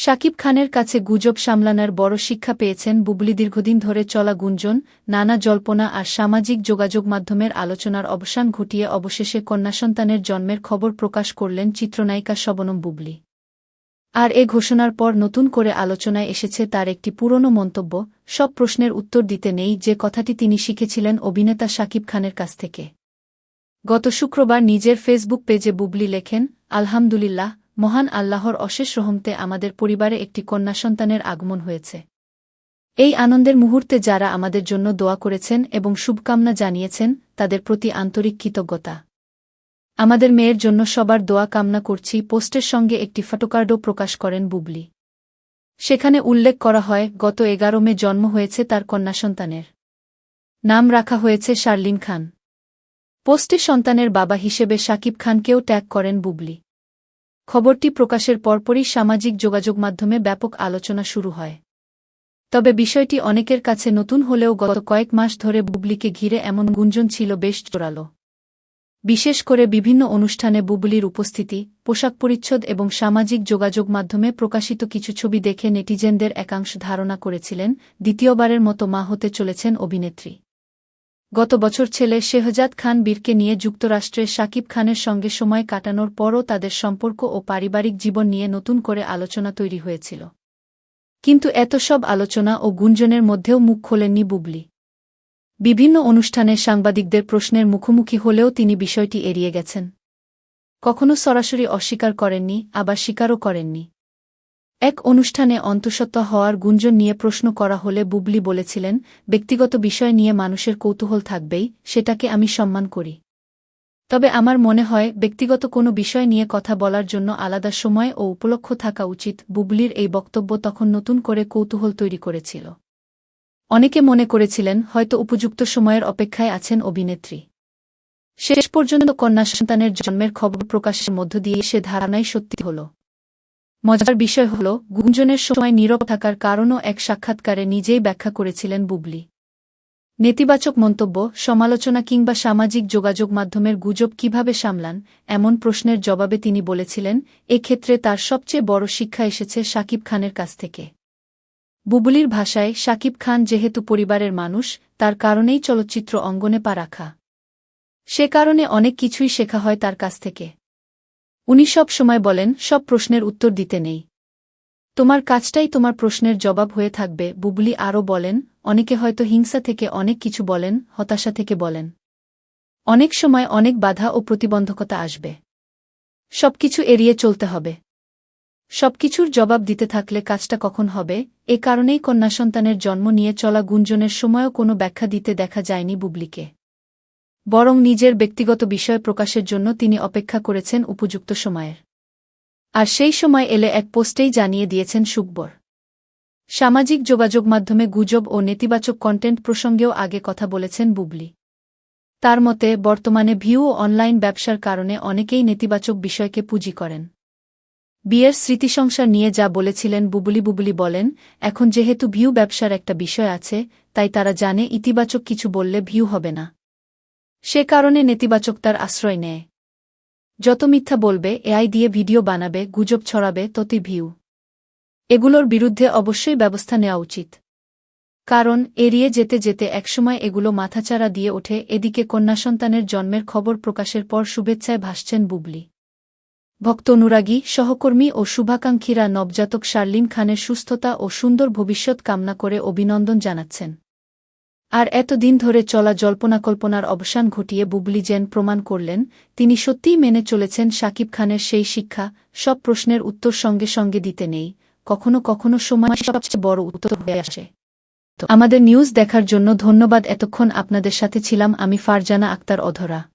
শাকিব খানের কাছে গুজব সামলানোর বড় শিক্ষা পেয়েছেন বুবলী। দীর্ঘদিন ধরে চলা গুঞ্জন, নানা জল্পনা আর সামাজিক যোগাযোগ মাধ্যমের আলোচনার অবসান ঘটিয়ে অবশেষে কন্যাসন্তানের জন্মের খবর প্রকাশ করলেন চিত্রনায়িকা শবনম বুবলী। আর এ ঘোষণার পর নতুন করে আলোচনায় এসেছে তার একটি পুরনো মন্তব্য, সব প্রশ্নের উত্তর দিতে নেই, যে কথাটি তিনি শিখেছিলেন অভিনেতা শাকিব খানের কাছ থেকে। গত শুক্রবার নিজের ফেসবুক পেজে বুবলী লেখেন, আলহামদুলিল্লাহ, মহান আল্লাহর অশেষ রহমতে আমাদের পরিবারে একটি কন্যা সন্তানের আগমন হয়েছে। এই আনন্দের মুহূর্তে যারা আমাদের জন্য দোয়া করেছেন এবং শুভকামনা জানিয়েছেন, তাদের প্রতি আন্তরিক কৃতজ্ঞতা। আমাদের মেয়ের জন্য সবার দোয়া কামনা করছি। পোস্টের সঙ্গে একটি ফটোকার্ডও প্রকাশ করেন বুবলী। সেখানে উল্লেখ করা হয়, গত 11 মে জন্ম হয়েছে তার কন্যা সন্তানের। নাম রাখা হয়েছে শার্লিন খান। পোস্টে সন্তানের বাবা হিসেবে শাকিব খানকেও ট্যাগ করেন বুবলী। খবরটি প্রকাশের পরপরই সামাজিক যোগাযোগ মাধ্যমে ব্যাপক আলোচনা শুরু হয়। তবে বিষয়টি অনেকের কাছে নতুন হলেও গত কয়েক মাস ধরে বুবলীকে ঘিরে এমন গুঞ্জন ছিল বেশ জোরালো। বিশেষ করে বিভিন্ন অনুষ্ঠানে বুবলীর উপস্থিতি, পোশাক পরিচ্ছদ এবং সামাজিক যোগাযোগ মাধ্যমে প্রকাশিত কিছু ছবি দেখে নেটিজেনদের একাংশ ধারণা করেছিলেন, দ্বিতীয়বারের মতো মা হতে চলেছেন অভিনেত্রী। গত বছর ছেলে শেহজাদ খান বীরকে নিয়ে যুক্তরাষ্ট্রে শাকিব খানের সঙ্গে সময় কাটানোর পরও তাদের সম্পর্ক ও পারিবারিক জীবন নিয়ে নতুন করে আলোচনা তৈরি হয়েছিল। কিন্তু এত সব আলোচনা ও গুঞ্জনের মধ্যেও মুখ খোলেননি বুবলী। বিভিন্ন অনুষ্ঠানে সাংবাদিকদের প্রশ্নের মুখোমুখি হলেও তিনি বিষয়টি এড়িয়ে গেছেন। কখনো সরাসরি অস্বীকার করেননি, আবার স্বীকারও করেননি। এক অনুষ্ঠানে অন্তঃসত্ত্বা হওয়ার গুঞ্জন নিয়ে প্রশ্ন করা হলে বুবলী বলেছিলেন, ব্যক্তিগত বিষয় নিয়ে মানুষের কৌতূহল থাকবেই, সেটাকে আমি সম্মান করি। তবে আমার মনে হয় ব্যক্তিগত কোনো বিষয় নিয়ে কথা বলার জন্য আলাদা সময় ও উপলক্ষ থাকা উচিত। বুবলীর এই বক্তব্য তখন নতুন করে কৌতূহল তৈরি করেছিল। অনেকে মনে করেছিলেন হয়তো উপযুক্ত সময়ের অপেক্ষায় আছেন অভিনেত্রী। শেষ পর্যন্ত কন্যা সন্তানের জন্মের খবর প্রকাশের মধ্য দিয়ে সে ধারণাই সত্যি হল। মজার বিষয় হল, গুঞ্জনের সময় নীরব থাকার কারণও এক সাক্ষাৎকারে নিজেই ব্যাখ্যা করেছিলেন বুবলী। নেতিবাচক মন্তব্য, সমালোচনা কিংবা সামাজিক যোগাযোগ মাধ্যমের গুজব কিভাবে সামলান, এমন প্রশ্নের জবাবে তিনি বলেছিলেন, এক্ষেত্রে তার সবচেয়ে বড় শিক্ষা এসেছে শাকিব খানের কাছ থেকে। বুবলীর ভাষায়, শাকিব খান যেহেতু পরিবারের মানুষ, তার কারণেই চলচ্চিত্র অঙ্গনে পা রাখা। সে কারণে অনেক কিছুই শেখা হয় তার কাছ থেকে। উনি সব সময় বলেন, সব প্রশ্নের উত্তর দিতে নেই। তোমার কাজটাই তোমার প্রশ্নের জবাব হয়ে থাকবে। বুবলী আরও বলেন, অনেকে হয়তো হিংসা থেকে অনেক কিছু বলেন, হতাশা থেকে বলেন। অনেক সময় অনেক বাধা ও প্রতিবন্ধকতা আসবে। সবকিছু এড়িয়ে চলতে হবে। সবকিছুর জবাব দিতে থাকলে কাজটা কখন হবে? এ কারণেই কন্যাসন্তানের জন্ম নিয়ে চলা গুঞ্জনের সময়ও কোনো ব্যাখ্যা দিতে দেখা যায়নি বুবলীকে। বরং নিজের ব্যক্তিগত বিষয় প্রকাশের জন্য তিনি অপেক্ষা করেছেন উপযুক্ত সময়ের। আর সেই সময় এলে এক পোস্টেই জানিয়ে দিয়েছেন সুখবর। সামাজিক যোগাযোগ মাধ্যমে গুজব ও নেতিবাচক কন্টেন্ট প্রসঙ্গেও আগে কথা বলেছেন বুবলী। তার মতে, বর্তমানে ভিউ ও অনলাইন ব্যবসার কারণে অনেকেই নেতিবাচক বিষয়কে পুঁজি করেন। বিয়ের স্মৃতিসংসার নিয়ে যা বলেছিলেন বুবলী বলেন, এখন যেহেতু ভিউ ব্যবসার একটা বিষয় আছে, তাই তারা জানে ইতিবাচক কিছু বললে ভিউ হবে না। সে কারণে নেতিবাচকতার আশ্রয় নেয়। যত মিথ্যা বলবে, এআই দিয়ে ভিডিও বানাবে, গুজব ছড়াবে, ততই ভিউ। এগুলোর বিরুদ্ধে অবশ্যই ব্যবস্থা নেওয়া উচিত। কারণ এড়িয়ে যেতে যেতে একসময় এগুলো মাথাচাড়া দিয়ে ওঠে। এদিকে কন্যাসন্তানের জন্মের খবর প্রকাশের পর শুভেচ্ছায় ভাসছেন বুবলী। ভক্ত, অনুরাগী, সহকর্মী ও শুভাকাঙ্ক্ষীরা নবজাতক শার্লিন খানের সুস্থতা ও সুন্দর ভবিষ্যৎ কামনা করে অভিনন্দন জানাচ্ছেন। আর এতদিন ধরে চলা জল্পনাকল্পনার অবসান ঘটিয়ে বুবলী যেন প্রমাণ করলেন, তিনি সত্যিই মেনে চলেছেন শাকিব খানের সেই শিক্ষা, সব প্রশ্নের উত্তর সঙ্গে সঙ্গে দিতে নেই, কখনো কখনো সময় সবচেয়ে বড় উত্তর হয়ে আসে। আমাদের নিউজ দেখার জন্য ধন্যবাদ। এতক্ষণ আপনাদের সাথে ছিলাম আমি ফারজানা আক্তার অধরা।